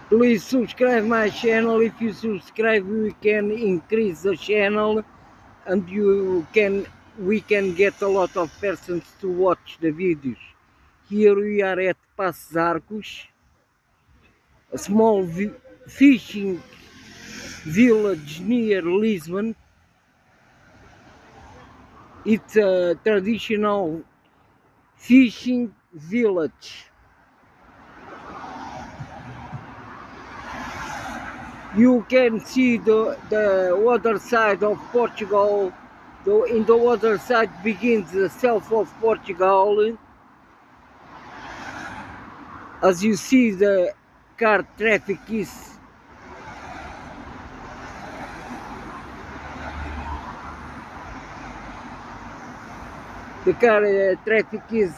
Please subscribe my channel. If you subscribe, we can increase the channel, and we can get a lot of persons to watch the videos. Here we are at Paço Arcos, a small fishing village near Lisbon. It's a traditional fishing village. You can see the other side of Portugal. In the other side begins the south of Portugal. As you see, the car traffic is the car traffic is